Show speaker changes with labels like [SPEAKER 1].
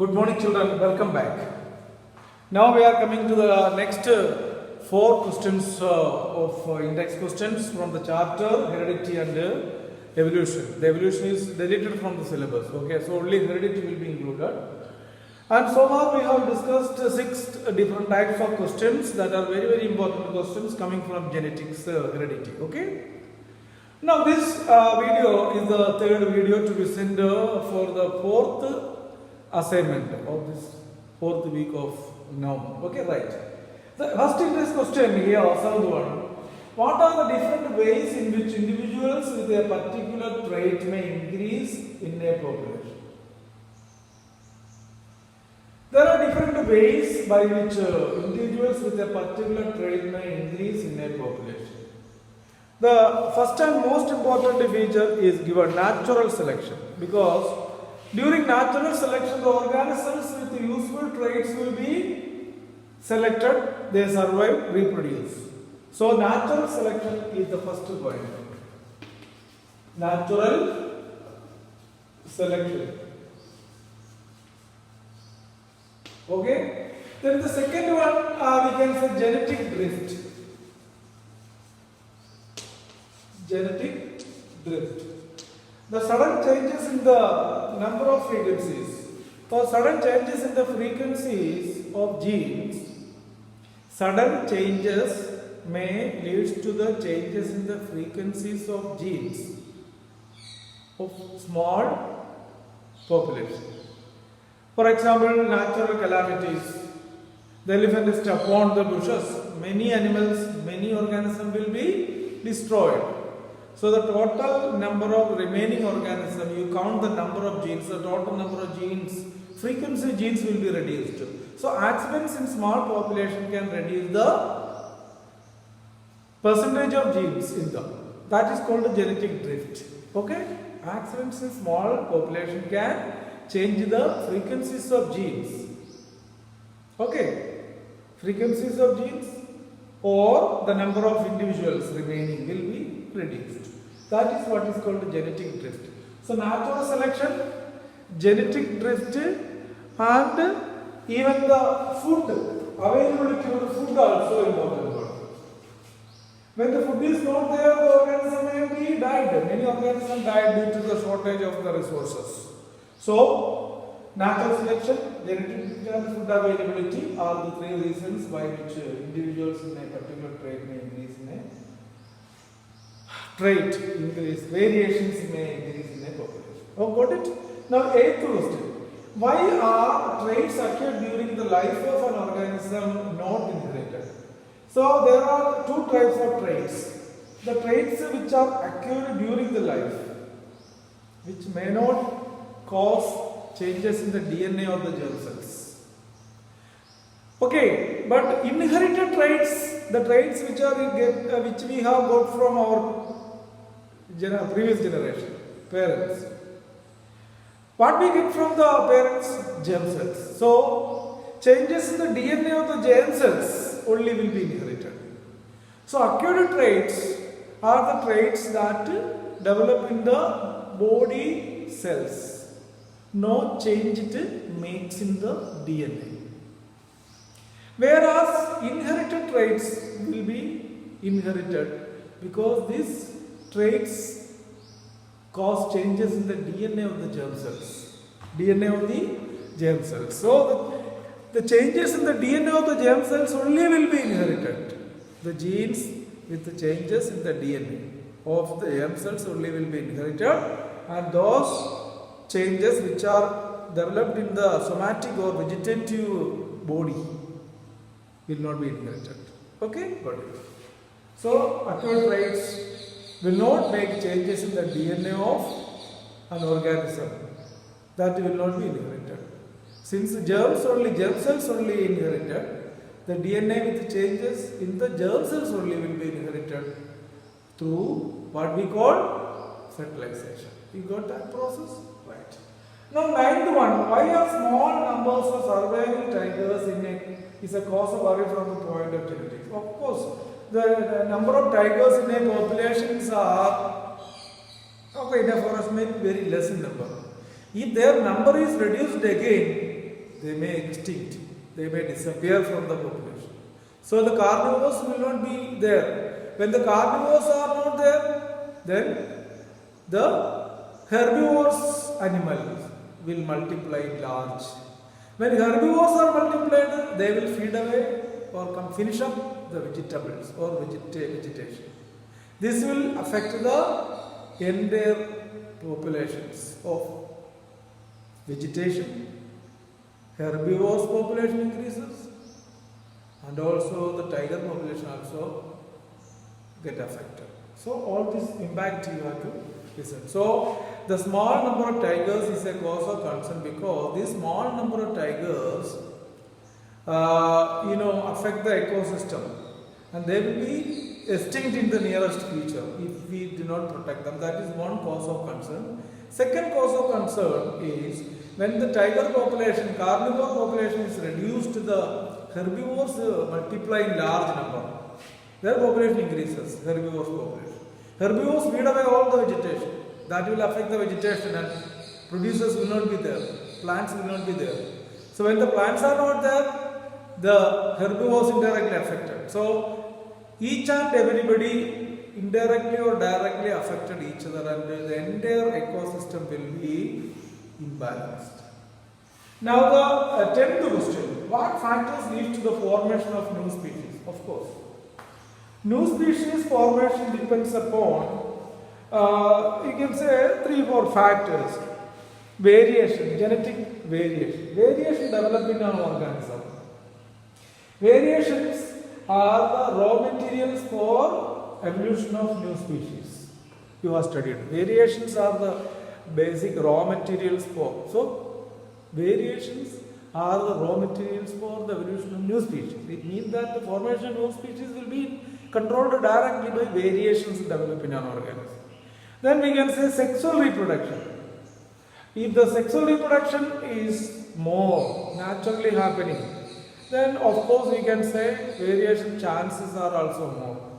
[SPEAKER 1] Good morning, children. Welcome back. Now we are coming to the next four questions of index questions from the chapter Heredity and Evolution. The evolution is deleted from the syllabus. Okay, so only heredity will be included. And so far we have discussed six different types of questions that are very important questions coming from genetics, heredity. Okay. Now this video is the third video to be sent for the fourth assignment of this fourth week of November. Okay, right. The first interest question here, third one. What are the different ways in which individuals with a particular trait may increase in a population? There are different ways by which individuals with a particular trait may increase in a population. The first and most important feature is given natural selection, because during natural selection the organisms with useful traits will be selected, they survive, reproduce. So natural selection is the first point. Natural selection. Okay. Then the second one we can say genetic drift. Genetic drift. The sudden changes in the number of frequencies. For sudden changes in the frequencies of genes, sudden changes may lead to the changes in the frequencies of genes of small population. For example, natural calamities. The elephant is upon the bushes. Many animals, many organisms will be destroyed. So the total number of remaining organisms, you count the number of genes, the total number of genes, frequency genes will be reduced. So accidents in small population can reduce the percentage of genes in them. That is called genetic drift. Okay? Accidents in small population can change the frequencies of genes. Okay? Frequencies of genes or the number of individuals remaining will be reduced. That is what is called genetic drift. So natural selection, genetic drift, and even the food, availability of the food also important. When the food is not there, the organism may be died. Many organisms died due to the shortage of the resources. So natural selection, genetic drift, and food availability are the three reasons by which individuals in a particular trait may increase in a trait increase, variations may increase in a population. Oh, got it? Now, eighth question. Why are traits occurred during the life of an organism not inherited? So, there are two types of traits. The traits which are occurred during the life, which may not cause changes in the DNA of the germ cells. Okay, but inherited traits, the traits which we have got from our previous generation, parents. What we get from the parents? Germ cells. So, changes in the DNA of the germ cells only will be inherited. So, acquired traits are the traits that develop in the body cells. No change it makes in the DNA. Whereas, inherited traits will be inherited because these traits cause changes in the DNA of the germ cells. DNA of the germ cells. So, the changes in the DNA of the germ cells only will be inherited. The genes with the changes in the DNA of the germ cells only will be inherited, and those changes which are developed in the somatic or vegetative body will not be inherited. Okay? Got it. So, acquired traits will not make changes in the DNA of an organism. That will not be inherited. Since germ cells only inherited, the DNA with changes in the germ cells only will be inherited through what we call fertilization. You got that process? Right. Now, ninth one. Why are small numbers of surviving tigers is a cause of worry from the point of genetics? Of course, the number of tigers in a populations are, okay, in a forest may be very less in number. If their number is reduced again, they may extinct, they may disappear from the population. So the carnivores will not be there. When the carnivores are not there, then the herbivorous animals will multiply large. When herbivores are multiplied, they will feed away or come finish up the vegetables or vegetation. This will affect the entire populations of vegetation. Herbivores population increases, and also the tiger population also get affected. So all this impact you have to listen. So the small number of tigers is a cause of concern because this small number of tigers affect the ecosystem, and they will be extinct in the nearest future if we do not protect them. That is one cause of concern. Second cause of concern is when the tiger population, carnivore population is reduced, the herbivores multiply in large number. Their population increases, herbivores population. Herbivores feed away all the vegetation. That will affect the vegetation and producers will not be there. Plants will not be there. So when the plants are not there, the herbivores indirectly affected. So each and everybody indirectly or directly affected each other, and the entire ecosystem will be imbalanced. Now the 10th question. What factors lead to the formation of new species? Of course, new species formation depends upon you can say 3-4 factors. Variation, genetic variation. Variation develop in an organism. Variations are the raw materials for evolution of new species. You have studied. Variations are the basic raw materials for. So, variations are the raw materials for the evolution of new species. It means that the formation of new species will be controlled directly by variations developed in an organism. Then we can say sexual reproduction. If the sexual reproduction is more naturally happening, then of course we can say variation chances are also more.